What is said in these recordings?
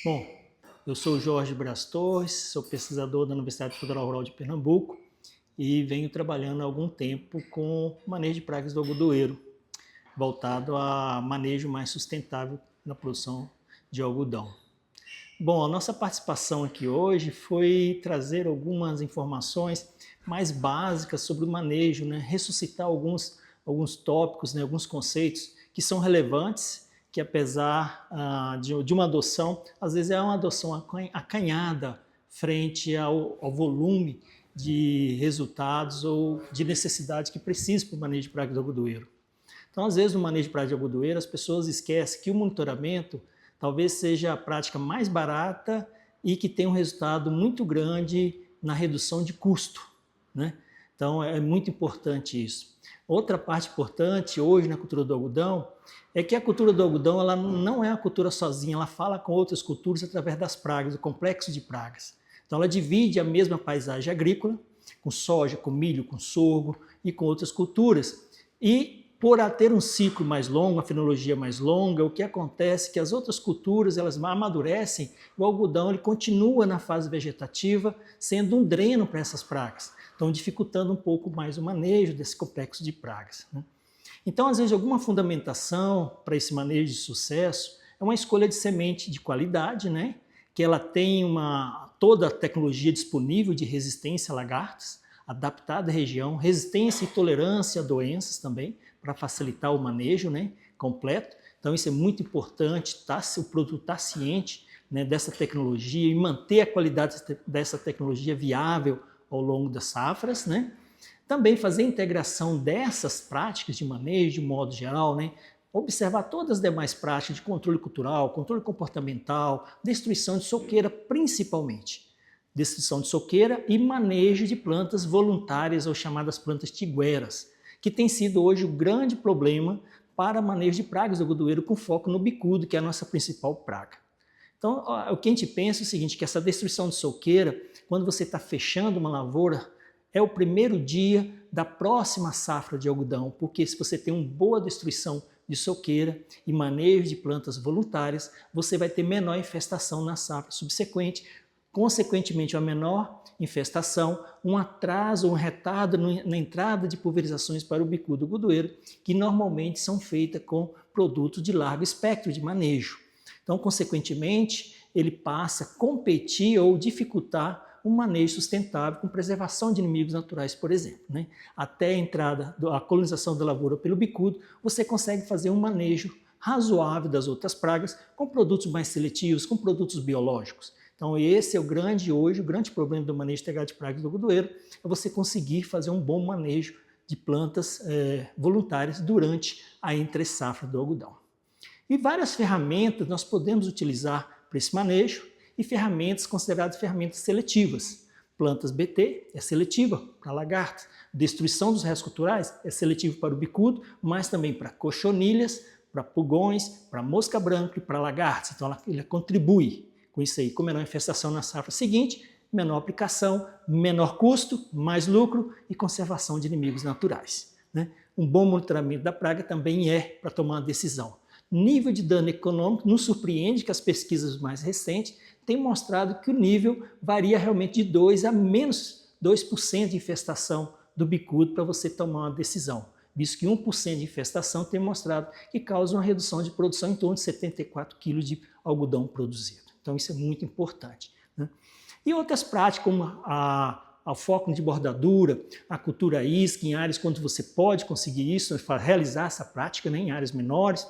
Bom, eu sou o Jorge Braz Torres, sou pesquisador da Universidade Federal Rural de Pernambuco e venho trabalhando há algum tempo com manejo de pragas do algodoeiro, voltado a manejo mais sustentável na produção de algodão. Bom, a nossa participação aqui hoje foi trazer algumas informações mais básicas sobre o manejo, ressuscitar alguns tópicos, alguns conceitos que são relevantes, que apesar de uma adoção, às vezes é uma adoção acanhada frente ao volume de resultados ou de necessidades que precisa para o manejo de pragas do algodoeiro. Então, às vezes, no manejo de pragas de algodoeiro, as pessoas esquecem que o monitoramento talvez seja a prática mais barata e que tem um resultado muito grande na redução de custo, né? Então, é muito importante isso. Outra parte importante hoje na cultura do algodão é que a cultura do algodão ela não é uma cultura sozinha, ela fala com outras culturas através das pragas, do complexo de pragas. Então, ela divide a mesma paisagem agrícola, com soja, com milho, com sorgo e com outras culturas. E por ter um ciclo mais longo, uma fenologia mais longa, o que acontece é que as outras culturas elas amadurecem, o algodão ele continua na fase vegetativa, sendo um dreno para essas pragas, então dificultando um pouco mais o manejo desse complexo de pragas, né? Então, às vezes, alguma fundamentação para esse manejo de sucesso é uma escolha de semente de qualidade, né? Que ela tem toda a tecnologia disponível de resistência a lagartas, adaptada à região, resistência e tolerância a doenças também, para facilitar o manejo, né, completo. Então isso é muito importante, o produto estar ciente, né, dessa tecnologia e manter a qualidade dessa tecnologia viável ao longo das safras, né? Também fazer a integração dessas práticas de manejo de modo geral, né? Observar todas as demais práticas de controle cultural, controle comportamental, destruição de soqueira principalmente. Destruição de soqueira e manejo de plantas voluntárias ou chamadas plantas tigueras, que tem sido hoje o grande problema para manejo de pragas do algodoeiro com foco no bicudo, que é a nossa principal praga. Então, o que a gente pensa é o seguinte, que essa destruição de soqueira, quando você está fechando uma lavoura, é o primeiro dia da próxima safra de algodão, porque se você tem uma boa destruição de soqueira e manejo de plantas voluntárias, você vai ter menor infestação na safra subsequente, consequentemente uma menor infestação, um atraso, um retardo na entrada de pulverizações para o bicudo algodoeiro, que normalmente são feitas com produtos de largo espectro de manejo. Então, consequentemente, ele passa a competir ou dificultar um manejo sustentável com preservação de inimigos naturais, por exemplo, né? Até a entrada, a colonização da lavoura pelo bicudo, você consegue fazer um manejo razoável das outras pragas com produtos mais seletivos, com produtos biológicos. Então esse é o grande problema do manejo integrado de pragas do algodoeiro, é você conseguir fazer um bom manejo de plantas voluntárias durante a entre-safra do algodão. E várias ferramentas nós podemos utilizar para esse manejo e ferramentas consideradas ferramentas seletivas. Plantas BT é seletiva para lagartas, destruição dos restos culturais é seletivo para o bicudo, mas também para cochonilhas, para pulgões, para mosca branca e para lagartas. Então ela contribui com isso aí, com menor infestação na safra seguinte, menor aplicação, menor custo, mais lucro e conservação de inimigos naturais, né? Um bom monitoramento da praga também é para tomar uma decisão. Nível de dano econômico nos surpreende que as pesquisas mais recentes têm mostrado que o nível varia realmente de 2 a menos 2% de infestação do bicudo para você tomar uma decisão, visto que 1% de infestação tem mostrado que causa uma redução de produção em torno de 74 kg de algodão produzido. Então isso é muito importante, né? E outras práticas como o foco de bordadura, a cultura isca em áreas quando você pode conseguir isso, realizar essa prática, né, em áreas menores.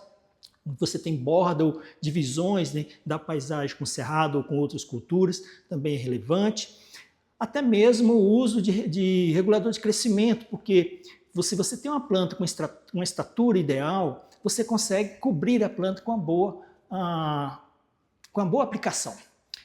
Você tem borda ou divisões, né, da paisagem com cerrado ou com outras culturas, também é relevante. Até mesmo o uso de regulador de crescimento, porque se você tem uma planta com uma estatura ideal, você consegue cobrir a planta com uma boa aplicação.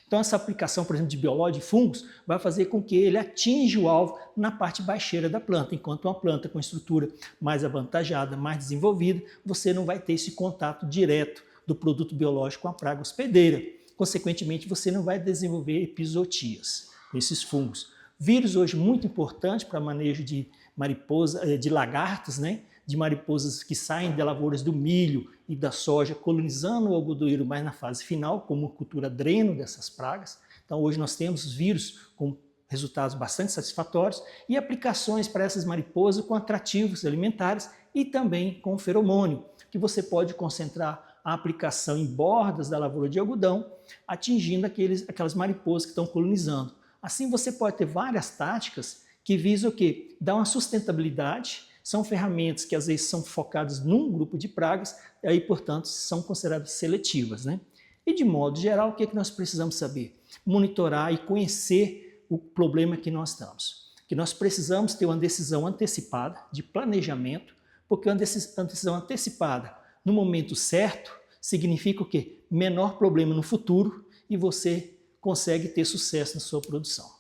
Então essa aplicação, por exemplo, de biológicos de fungos, vai fazer com que ele atinja o alvo na parte baixeira da planta, enquanto uma planta com estrutura mais avantajada, mais desenvolvida, você não vai ter esse contato direto do produto biológico com a praga hospedeira. Consequentemente, você não vai desenvolver epizootias, esses fungos. Vírus hoje muito importante para manejo de mariposa, de lagartas, né? de mariposas que saem de lavouras do milho e da soja, colonizando o algodoeiro mais na fase final, como cultura dreno dessas pragas. Então hoje nós temos vírus com resultados bastante satisfatórios e aplicações para essas mariposas com atrativos alimentares e também com feromônio, que você pode concentrar a aplicação em bordas da lavoura de algodão, atingindo aquelas mariposas que estão colonizando. Assim você pode ter várias táticas que visam o quê? Dar uma sustentabilidade, são ferramentas que às vezes são focadas num grupo de pragas, e aí, portanto, são consideradas seletivas, né? E de modo geral, o que é que nós precisamos saber? Monitorar e conhecer o problema que nós estamos. Que nós precisamos ter uma decisão antecipada, de planejamento, porque uma decisão antecipada no momento certo significa o quê? Menor problema no futuro e você consegue ter sucesso na sua produção.